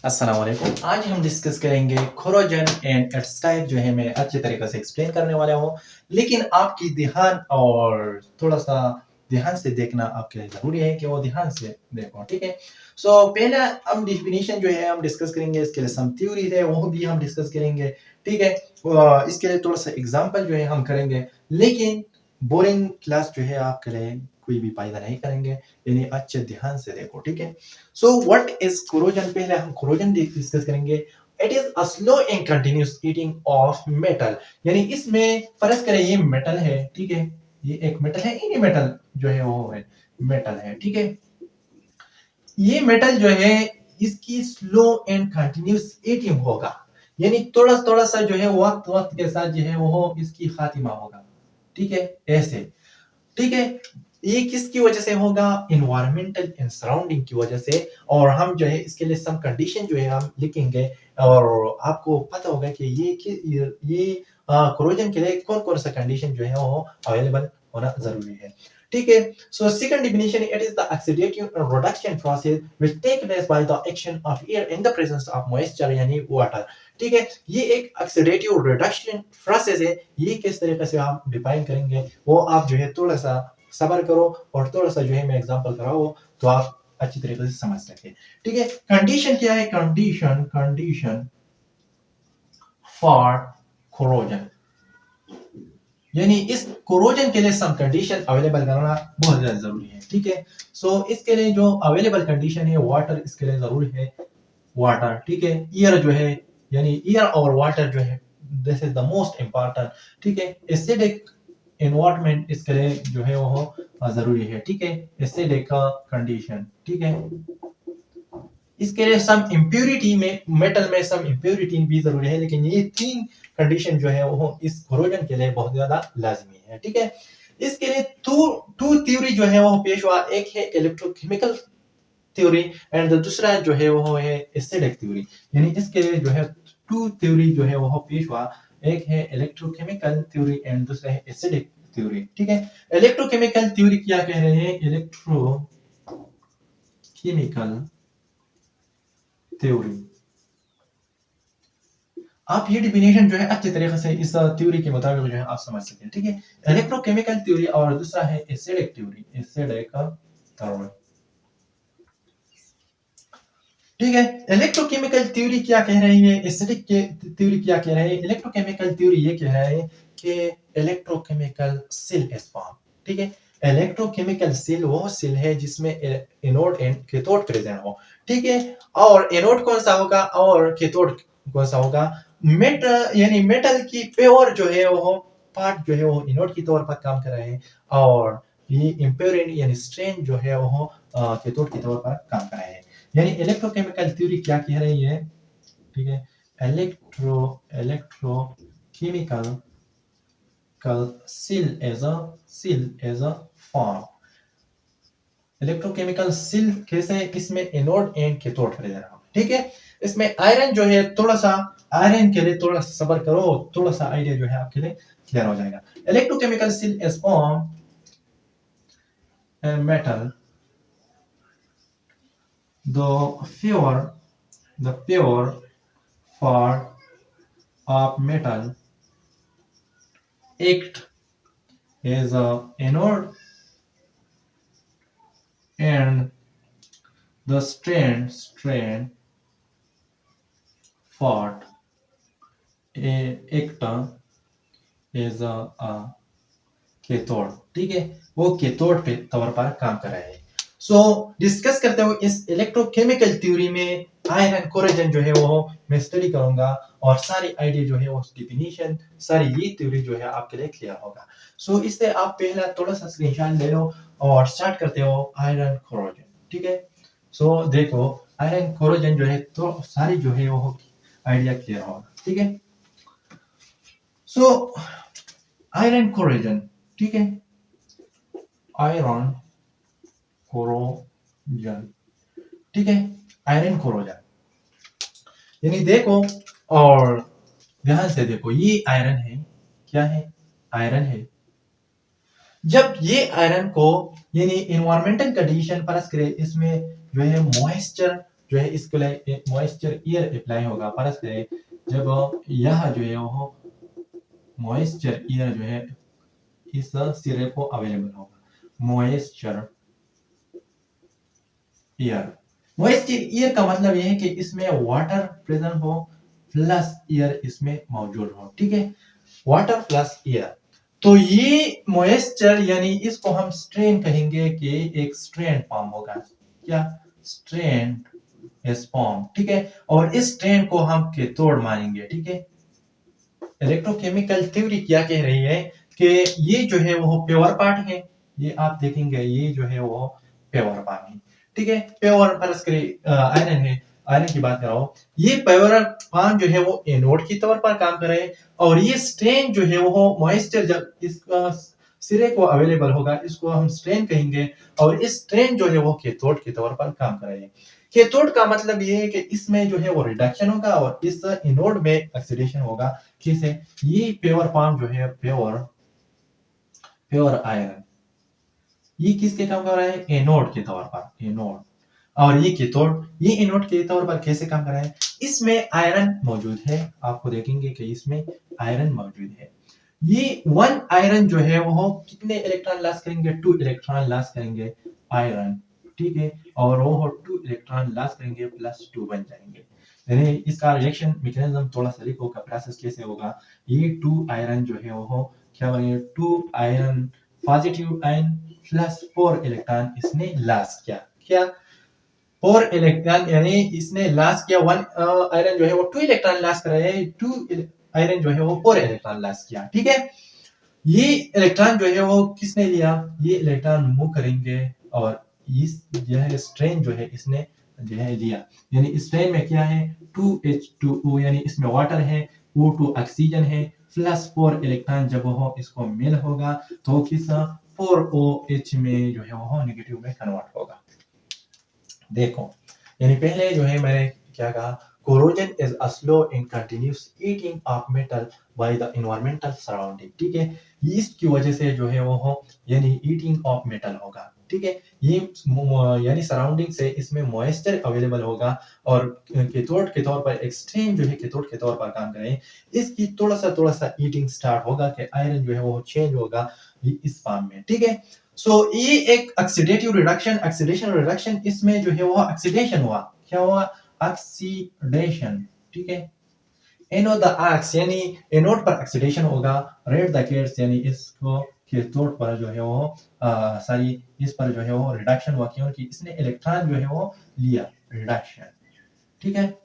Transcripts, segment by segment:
अस्सलाम वालेकुम। आज हम डिस्कस करेंगे कोरोजन एंड इट्स टाइप जो है मैं अच्छे तरीके से एक्सप्लेन करने वाला हूँ। लेकिन आपकी ध्यान और थोड़ा-सा ध्यान से देखना आपके लिए ज़रूरी है कि वो ध्यान से देखो, ठीक है? पहला हम डेफिनिशन जो है हम डिस्कस करेंगे, इसके लिए सम थ्योरी है वो भी हम डिस्कस करेंगे, ठीक है? इसके लिए थोड़ा-सा एग्ज़ाम्पल जो है हम करेंगे, लेकिन बोरिंग क्लास जो है आपके लिए कोई भी फ़ायदा नहीं करेंगे, यानी अच्छे ध्यान से देखो, ठीक है? What is corrosion? पहले हम कोरोजन डिस्कस करेंगे। It is a slow and continuous eating of metal, यानी इसमें फर्ज करें ये मेटल है, ठीक है? ये एक मेटल है, ये मेटल जो है वो है मेटल है, ठीक है? ये मेटल जो है इसकी स्लो एंड कंटिन्यूस ईटिंग होगा, यानी थोड़ा थोड़ा सा जो है वक्त वक्त के साथ जो है वो इसकी खातिमा होगा, ठीक है? ऐसे, ठीक है? ये किसकी वजह से होगा? इन्वायरमेंटल एंड सराउंडिंग की वजह से। और हम जो है इसके लिए सम कंडीशन जो है हम लिखेंगे, और आपको पता होगा कि ये कोरोजन के लिए कौन कौन सा कंडीशन जो है वो अवेलेबल होना जरूरी है, ठीक है? Second definition, it is the oxidative reduction process which take place by the action of air in the presence of moisture यानी वाटर, ठीक है? ये एक ऑक्सीडेटिव रिडक्शन प्रोसेस है। ये किस तरीके से हम डिफाइन करेंगे वो आप जो है थोड़ा सा सबर करो और थोड़ा सा जो है मैं एग्जांपल कराओ तो आप अच्छी तरीके से समझ सके, ठीक है? कंडीशन क्या है? कंडीशन फॉर कोरोजन, यानी इस कोरोजन के लिए सम कंडीशन अवेलेबल करना बहुत ज्यादा जरूरी है, ठीक है? इसके लिए जो अवेलेबल कंडीशन है, वाटर इसके लिए जरूरी है, वाटर, ठीक है? एयर जो है, यानी एयर और वाटर जो है, this is the most important, ठीक है? एसिडिक एनवायरनमेंट इसके लिए जो है वो जरूरी है, ठीक है? एसिडिक का कंडीशन, ठीक है? इसके लिए सम इम्प्योरिटी में, मेटल में सम इम्प्योरिटी भी जरूरी है, लेकिन ये तीन कंडीशन जो है वो इस कोरोजन के लिए बहुत ज्यादा लाजमी है, ठीक है? इसके लिए टू टू थ्योरी जो है वो पेश हुआ, एक है इलेक्ट्रोकेमिकल थ्योरी एंड दूसरा जो है वो है एसिडिक थ्योरी, यानी इसके लिए जो है टू थ्योरी जो है वो पेश हुआ, एक है इलेक्ट्रोकेमिकल थ्योरी एंड दूसरा है एसिडिक थ्योरी, ठीक है? इलेक्ट्रोकेमिकल थ्योरी क्या कह रहे हैं? इलेक्ट्रोकेमिकल थ्योरी, आप ये डिफिनेशन जो है अच्छे तरीके से इस थ्योरी के मुताबिक जो है आप समझ सकें, ठीक है? इलेक्ट्रोकेमिकल थ्योरी और दूसरा है एसिडिक थ्योरी, एसिडिक थ्योरी, ठीक है? इलेक्ट्रोकेमिकल थ्योरी क्या कह रही है, एसिडिक के थ्योरी क्या कह रहे हैं? इलेक्ट्रोकेमिकल थ्योरी ये कह रहा है कि इलेक्ट्रोकेमिकल सेल इज फॉर्म, ठीक है? इलेक्ट्रोकेमिकल सेल वो सेल है जिसमें एनोड एंड कैथोड प्रेजेंट हो, ठीक है? और एनोड कौन सा होगा और कैथोड कौन सा होगा? मेटल, यानी मेटल की प्योर जो है वो पार्ट जो है वो एनोड के तौर पर काम कर रहे हैं, और ये इम्प्योरिटी यानी स्ट्रेन जो है वो कैथोड के तौर पर काम कर रहे हैं। यानी इलेक्ट्रोकेमिकल थ्योरी क्या कह रही है, ठीक है? Electrochemical cell as a form. Electrochemical cell कैसे? इसमें एनोड एंड कैथोड प्रेजेंट हो, ठीक है? इसमें आयरन जो है, थोड़ा सा आयरन के लिए थोड़ा सा सबर करो, थोड़ा सा आइडिया जो है आपके लिए क्लियर हो जाएगा। Electrochemical cell as form metal, the pure pure part of metal act as a anode and the strain part act as a cathode, ठीक है? वो कैथोड के तौर पर काम कर रहे हैं। डिस्कस करते हुए इस इलेक्ट्रोकेमिकल थ्योरी में आयरन कोरोजन जो है वो मैं स्टडी करूंगा, और सारी आइडिया जो है वो डिफिनीशन सारी ये थ्योरी जो है आपके लिए क्लियर होगा। इससे आप पहला थोड़ा सा स्क्रीनशॉट ले लो और स्टार्ट करते हो आयरन कोरोजन, ठीक है? देखो, आयरन कोरोजन जो है तो सारी जो है वो आइडिया क्लियर होगा, ठीक है? आयरन कोरोजन, ठीक है? आयरन कोरोजन, ठीक है? आयरन कोरोजन, यानी देखो और ध्यान से देखो, ये आयरन है, क्या है? आयरन है। जब ये आयरन को, यानी इन्वायरमेंटल कंडीशन पर इसमें जो है मॉइस्चर जो है इसके लिए मॉइस्चर ईयर अप्लाई होगा। फर्ज करें जब यह जो है वो मॉइस्चर ईयर जो है इस सिरे को अवेलेबल होगा। मॉइस्चर ईयर, मॉइस्चर ईयर का मतलब यह है कि इसमें वाटर प्रेजेंट हो प्लस ईयर इसमें मौजूद हो। ठीक है, वाटर प्लस ईयर। तो ये मॉइस्चर यानी इसको हम स्ट्रेन कहेंगे कि एक स्ट्रेन फॉर्म होगा। क्या? Strain form. ठीक है, और इस स्ट्रेन को हम कैथोड मानेंगे। ठीक है, इलेक्ट्रोकेमिकल थ्योरी क्या कह रही है कि ये जो है वो प्योर पार्ट है। ये आप देखेंगे ये जो है वो प्योर पार्ट है। ठीक है, प्योर फर्ज करें आयरन है, आयरन की बात कर रहा हूं। ये प्योर पार्ट जो है वो एनोड की तौर पर काम कर रहे हैं और ये स्ट्रेन जो है वो मॉइस्चर जब इसका सिरे को अवेलेबल होगा इसको हम स्ट्रेन कहेंगे और इस स्ट्रेन जो है वो कैथोड के तौर पर काम कर रहे हैं। कैथोड का मतलब ये है कि इसमें जो है वो रिडक्शन होगा और इस एनोड में ऑक्सीडेशन होगा। किसे? ये प्योर फॉर्म जो है प्योर आयरन, ये किसके काम कर रहा है? एनोड के तौर पर, एनोड। और ये कैथोड, ये एनोड के तौर पर कैसे काम कर रहा है? इसमें आयरन मौजूद है। आपको देखेंगे कि इसमें आयरन मौजूद है। ये वन आयरन जो है वो कितने इलेक्ट्रॉन लॉस करेंगे? 2 इलेक्ट्रॉन लॉस करेंगे आयरन। ठीक है, और वो 2 इलेक्ट्रॉन लॉस करेंगे प्लस 2 बन जाएंगे। यानी इसका रिएक्शन मैकेनिज्म थोड़ा सा लिखो का प्रोसेस कैसे होगा। ये 2 आयरन जो है वो क्या बनेंगे? 2 iron positive ion plus 4 electron इसने लॉस किया। क्या? 4 इलेक्ट्रॉन, यानी इसने लॉस किया। वन आयरन जो है वो 2 इलेक्ट्रॉन लॉस कर रहे हैं, 2 आयरन जो है वो 4 इलेक्ट्रॉन लॉस किया। ठीक है, ये इलेक्ट्रॉन जो है वो किसने लिया? ये इलेक्ट्रॉन मूव करेंगे और इस यह स्ट्रेन जो है इसने जो है लिया। यानी स्ट्रेन में क्या है? 2H2O, यानी इसमें वाटर है, O2 ऑक्सीजन है, प्लस 4 इलेक्ट्रॉन जब वो इसको मिल होगा तो किस 4OH में जो है वो नेगेटिव में कन्वर्ट होगा। देखो, यानी पहले जो है मैंने क्या कहा? corrosion is a slow and continuous eating of metal by the environmental surrounding। ठीक है, इसकी वजह से जो है वो हो यानी ईटिंग ऑफ मेटल होगा। ठीक है, ये यानी सराउंडिंग से इसमें मॉइस्चर अवेलेबल होगा और कैथोड के तौर पर एक्सट्रीम जो है कैथोड के तौर पर काम करें, इसकी थोड़ा सा ईटिंग स्टार्ट होगा कि आयरन जो है वो चेंज होगा इस फॉर्म में। ठीक है, सो ये एक ऑक्सीडेटिव रिडक्शन, ऑक्सीडेशन रिडक्शन, इसमें जो है वो ऑक्सीडेशन हुआ। क्या हुआ? ऑक्सीडेशन। ठीक है, एनो द आक्स यानी एनोड पर ऑक्सीडेशन होगा, रेड द केट्स यानी इसको कैथोड पर जो है वो सॉरी इस पर जो है वो रिडक्शन हुआ क्योंकि इसने इलेक्ट्रॉन जो है वो लिया, रिडक्शन। ठीक है,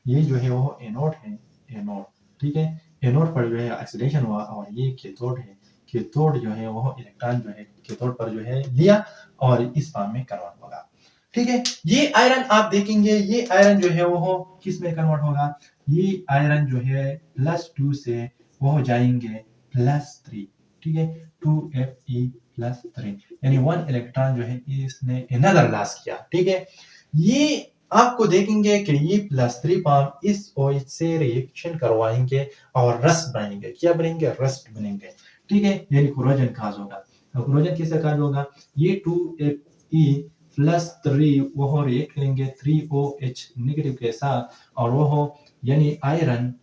ये जो है वो एनोड है, एनोड। ठीक है, एनोड पर जो है ऑक्सीडेशन हुआ और ये कैथोड है, कैथोड जो है वो इलेक्ट्रॉन जो है कैथोड पर जो है लिया और इस फॉर्म में कन्वर्ट होगा। ठीक है, ये आयरन आप देखेंगे, ये आयरन जो है वो किस में कन्वर्ट होगा? ये आयरन जो है +2 से वो जाएंगे +3। ठीक है, 2Fe+3 यानी 1 इलेक्ट्रॉन जो है इसने अनदर लॉस किया। ठीक है, ये आपको देखेंगे कि ये +3 फॉर्म इस OH से रिएक्शन करवाएंगे और रस्ट बनेंगे। क्या बनेंगे? रस्ट बनेंगे। ठीक है, यानी कोरोजन काज होगा। कोरोजन किससे काज होगा? ये 2Fe+3 वो रिएक्ट करेंगे 3OH नेगेटिव के साथ और वो यानी आयरन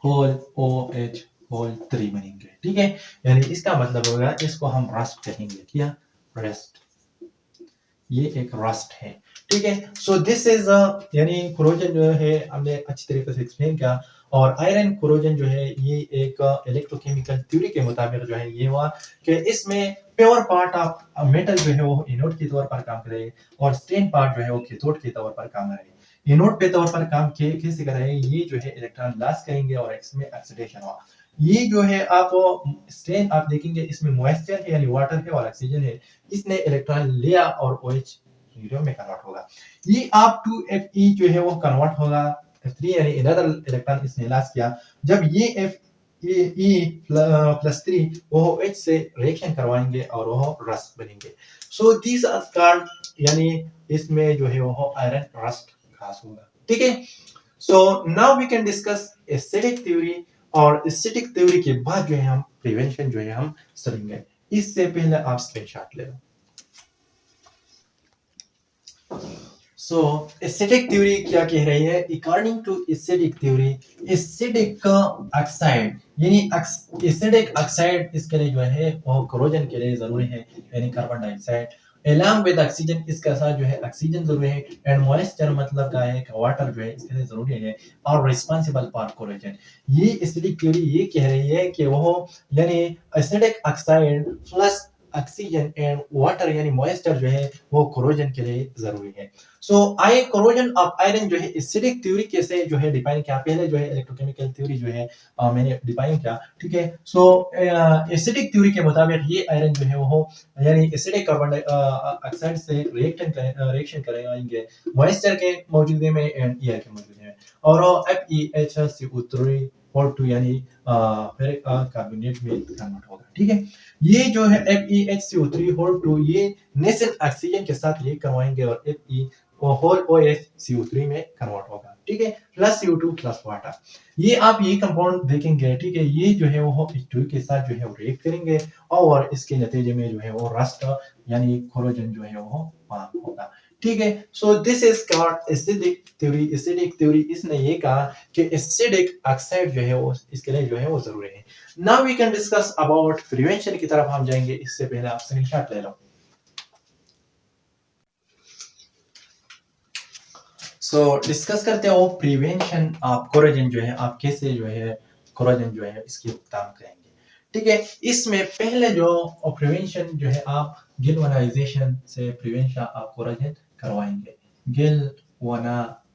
होल OH होल 3 बनेंगे। ठीक है, यानी इसका मतलब होगा इसको हम रस्ट कहेंगे। क्या? रस्ट, ये एक रस्ट है। ठीक है, सो दिस इज यानी कोरोजन जो है हमने अच्छी तरीके से एक्सप्लेन किया और आयरन कोरोजन जो है ये एक इलेक्ट्रोकेमिकल थ्योरी के मुताबिक जो है ये हुआ कि इसमें प्योर पार्ट ऑफ मेटल जो है वो एनोड के तौर पर काम करे और स्ट्रेन पार्ट जो है वो कैथोड के तौर पर काम करे। एनोड पे तौर पर काम कैसे कर रहे हैं? ये जो है इलेक्ट्रॉन लॉस करेंगे और इसमें ऑक्सीडेशन हुआ। ये जो है आप स्ट्रेन आप देखेंगे इसमें मॉइस्चर है यानी वाटर है और ऑक्सीजन है, इसने इलेक्ट्रॉन लिया और OH हीरो में कन्वर्ट होगा। ये आप 2Fe जो है वो कन्वर्ट होगा 3 यानी अनदर इलेक्ट्रॉन इसने लॉस किया। जब ये Fe+3 वो H से रिएक्शन करवाएंगे और वो रस्ट बनेंगे। सो दिस आर कॉल्ड यानी इसमें जो है वो आयरन रस्ट खास होगा। ठीक है, so now we can discuss acidic theory और एसिडिक थ्योरी के बाद जो है हम प्रिवेंशन जो है हम समझेंगे। इससे पहले आप स्क्रीनशॉट ले लो। सो एसिडिक थ्योरी क्या कह रही है? According to acidic theory, acidic oxide यानी एसिडिक ऑक्साइड इसके लिए जो है वो कोरोजन के लिए जरूरी है, यानी carbon dioxide along with oxygen, इसके साथ जो है ऑक्सीजन जरूरी है, एंड मॉइस्चर मतलब का है वाटर जो है इसके लिए जरूरी है, और रिस्पांसिबल फॉर कोरोजन। ये एसिडिक थ्योरी ये कह रही है कि वो यानी acidic oxide plus oxygen and water यानी मॉइस्चर जो है वो कोरोजन के लिए जरूरी है। सो आई कोरोजन ऑफ आयरन जो है एसिडिक थ्योरी कैसे जो है डिफाइन किया, पहले जो है इलेक्ट्रोकेमिकल थ्योरी जो है मैंने डिफाइन किया, ठीक है। सो एसिडिक थ्योरी के मुताबिक ये आयरन जो है वो यानी एसिडिक कार्बन ऑक्साइड से रिएक्शन करेंगे मॉइस्चर के मौजूदगी में एंड एयर के मौजूदगी में, और FeHCO3 और 2 यानी फेरिक कार्बोनेट में कन्वर्ट होगा, ठीक है। ये जो है FeHCO3 होल 2 ये नेसेंट ऑक्सीजन के साथ रिएक्ट करवाएंगे और Fe होल OH CO3 में कन्वर्ट होगा, ठीक है, प्लस CO2 प्लस वाटर। ये आप ये कंपाउंड देखेंगे, ठीक है, ये जो है वो H2 के साथ जो है वो रिएक्ट करेंगे और इसके नतीजे में जो है वो रस्ट यानी कोरोजन जो है वो फॉर्म होगा, ठीक है। So this is called acidic theory. Acidic theory इसने ये कहा कि एसिडिक ऑक्साइड जो है वो इसके लिए जो है वो जरूरी है। Now we can discuss about prevention की तरफ हम जाएंगे, इससे पहले आप स्क्रीनशॉट ले लो। सो डिस्कस करते हो प्रिवेंशन ऑफ कोरोजन जो है आप कैसे जो है कोरोजन जो है इसकी रोकथाम करेंगे, ठीक है। इसमें पहले जो प्रिवेंशन जो है आप गिल्वनाइजेशन से प्रिवेंशन ऑफ कोरोजन करवाएंगे, गिल्वनाइजेशन,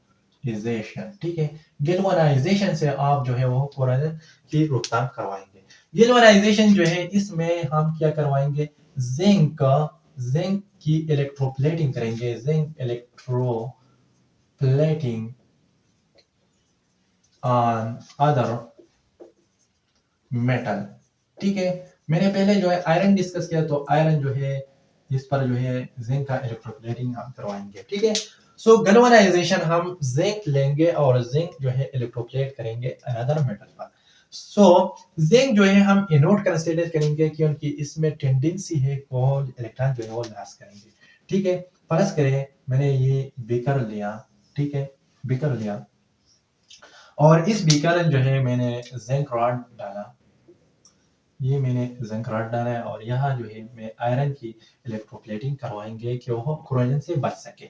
ठीक है। गिल्वनाइजेशन से आप जो है वो कोरोजन की रोकथाम करवाएंगे। गिल्वनाइजेशन जो है इसमें हम क्या करवाएंगे, जिंक जिंक की इलेक्ट्रोप्लेटिंग करेंगे, zinc electro plating on other metal, ठीक है। मैंने पहले जो है आयरन डिस्कस किया, तो आयरन जो है इस पर जो है जिंक का इलेक्ट्रोप्लेटिंग हम करवाएंगे, ठीक है। सो गैल्वेनाइजेशन हम जिंक लेंगे और जिंक जो है इलेक्ट्रोप्लेट करेंगे अनदर मेटल पर। सो जिंक जो है हम एनोड कंसीडर करेंगे क्योंकि इसमें टेंडेंसी है को इलेक्ट्रॉन जो है वो लॉस करेंगे, ठीक है। फर्ज करें मैंने ये बीकर लिया, ठीक है, बीकर लिया और इस बीकर जो है मैंने जिंक रॉड डाला, ये मैंने जिंक रॉड डाला है और यहाँ जो है मैं आयरन की इलेक्ट्रोप्लेटिंग करवाएंगे कि वो कोरोजन से बच सके।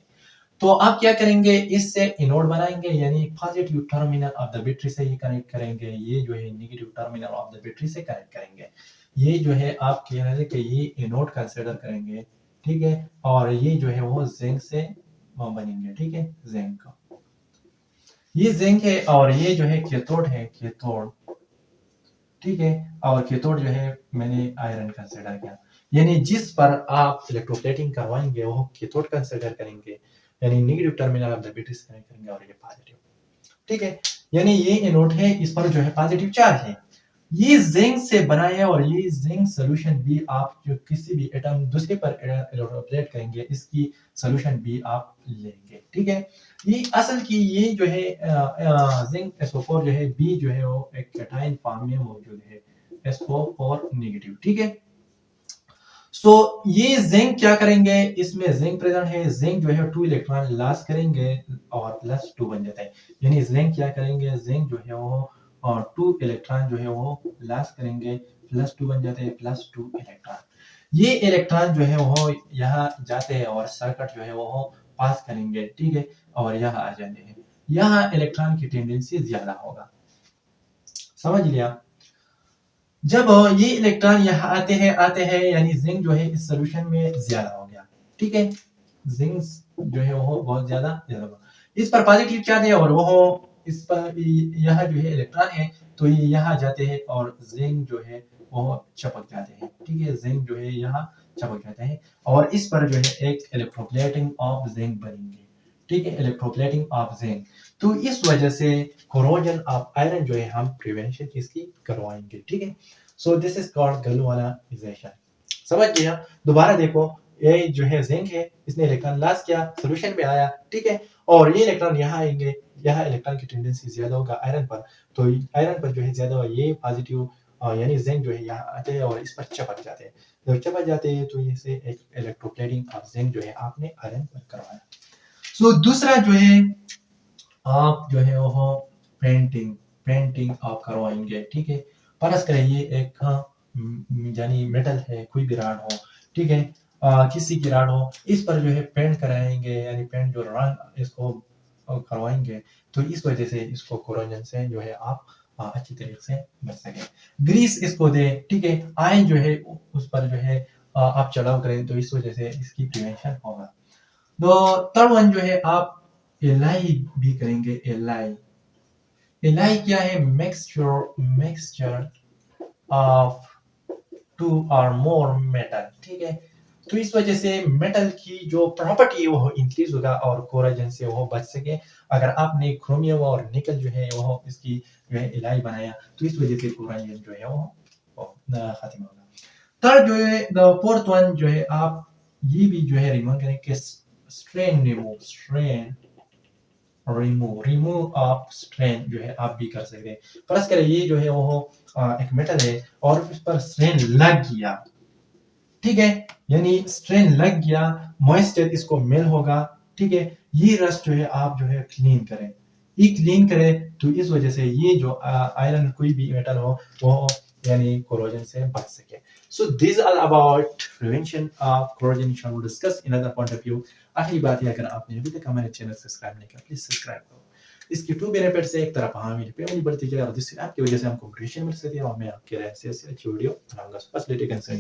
तो आप क्या करेंगे, इससे एनोड बनाएंगे यानी positive terminal of the battery से ये कनेक्ट करेंगे, ये जो है negative terminal of the battery से कनेक्ट करेंगे। ये जो है आप कह रहे हैं कि ये एनोड कंसीडर करेंगे, ठीक है, और ये जो है वो जिंक से बनेंगे, ठीक है, जिंक, ये जिंक है और ये जो है कैथोड है, कैथोड, ठीक है, और कैथोड जो है मैंने आयरन कंसीडर किया, यानी जिस पर आप इलेक्ट्रोप्लेटिंग करवाएंगे वो कैथोड कंसीडर करेंगे, यानी negative terminal of the battery से कनेक्ट करेंगे और ये पॉजिटिव, ठीक है, यानी ये एनोड है, इस पर जो है पॉजिटिव चार्ज है, ये जिंक से बना है और ये जिंक सॉल्यूशन भी आप जो किसी भी एटम दूसरे पर इलेक्ट्रोप्लेट करेंगे इसकी सॉल्यूशन भी आप लेंगे, ठीक है। ये असल की ये जो है जिंक SO4 जो है बी जो है वो एक कैटायन फॉर्म में मौजूद है, SO4 नेगेटिव, ठीक है। सो ये जिंक क्या करेंगे, इसमें जिंक प्रेजेंट है, जिंक जो है 2 इलेक्ट्रॉन लॉस करेंगे और +2 बन जाता है, यानी जिंक क्या करेंगे, जिंक जो है वो और 2 इलेक्ट्रॉन जो है वो लॉस करेंगे, +2 बन जाते हैं, +2 इलेक्ट्रॉन। ये इलेक्ट्रॉन जो है वो यहाँ जाते हैं और सर्किट जो है वो पास करेंगे, ठीक है, और यहाँ आ जाते हैं, यहाँ इलेक्ट्रॉन की टेंडेंसी ज्यादा होगा, समझ लिया। जब ये इलेक्ट्रॉन यहाँ आते हैं यानी जिंक जो है इस सॉल्यूशन में ज्यादा हो गया, ठीक है, जिंक जो है वो बहुत ज्यादा होगा, इस पर पॉजिटिव चार्ज है और वो इस पर यहाँ जो है इलेक्ट्रॉन है तो ये यहाँ जाते हैं और जिंक जो है वो चपक जाते हैं, ठीक है, जिंक जो है यहाँ चपक जाते हैं और इस पर जो है एक इलेक्ट्रोप्लेटिंग ऑफ जिंक बनेंगे, ठीक है, इलेक्ट्रोप्लेटिंग ऑफ जिंक। तो इस वजह से कोरोजन ऑफ आयरन जो है हम प्रिवेंशन इसकी करवाएंगे, ठीक है। So this is called galvanisation, समझ गया। दोबारा देखो, ये जो है जिंक है, इसने इलेक्ट्रॉन लॉस किया, सॉल्यूशन में आया, ठीक है, और ये इलेक्ट्रॉन यहाँ आएंगे, यहाँ इलेक्ट्रॉन की टेंडेंसी ज्यादा होगा आयरन पर, तो आयरन पर जो है ज्यादा होगा, ये पॉजिटिव यानी जिंक जो है यहाँ आते हैं और इस पर चपक जाते हैं, जब चपक जाते हैं तो ये से एक इलेक्ट्रोप्लेटिंग ऑफ जिंक जो है आपने आयरन पर करवाया। सो दूसरा जो है आप जो है वो पेंटिंग पेंटिंग आप करवाएंगे, ठीक है। फर्ज करें ये एक यानी मेटल है, कोई भी राड हो, ठीक है, किसी की राड हो, इस पर जो है पेंट कराएंगे, यानी पेंट जो रंग इसको करवाएंगे, तो इस वजह से इसको कोरोजन से जो है आप अच्छी तरीके से बच सके। ग्रीस इसको दे, ठीक है, आयन जो है उस पर जो है आप चढ़ाव करें, तो इस वजह से इसकी प्रिवेंशन होगा। तो थर्ड वन जो है आप एलाई भी करेंगे। एलाई एलाई क्या है? मिक्सचर ऑफ टू और मोर मेटल, ठीक है। तो इस वजह से मेटल की जो प्रॉपर्टी है वो इंक्रीज होगा और कोराजन से वो बच सके। अगर आपने क्रोमियम और निकल जो है वो इसकी जो है एलाई बनाया, तो इस वजह से कोराजन जो है वो खत्म होगा। थर्ड जो है द फोर्थ वन जो है आप ये भी जो है रिमूव करें कि स्ट्रेन रिमूव ऑफ स्ट्रेन जो है आप भी कर सकते हैं। फर्ज करें ये जो है वो एक मेटल है और उस पर स्ट्रेन लग गया, ठीक है, यानी स्ट्रेन लग गया, मॉइस्चर इसको मेल होगा, ठीक है। ये रस्ट जो है आप जो है क्लीन करें, ये क्लीन करें, तो इस वजह से ये जो आयरन कोई भी मेटल हो वो यानी कोरोजन से बच सके। So this all about prevention of corrosion shall we discuss in other point of view. आखिरी बात है, अगर आपने अभी तक हमारे चैनल सब्सक्राइब नहीं किया, प्लीज सब्सक्राइब करो। इसके टू बेनिफिट्स है, एक तरफ हमारी फैमिली बढ़ती जाए और दूसरी आपकी वजह से हमको मोटिवेशन मिल सकती है और मैं आपके लिए ऐसी अच्छी वीडियो बनाऊंगा। बस लेटे कंसर्न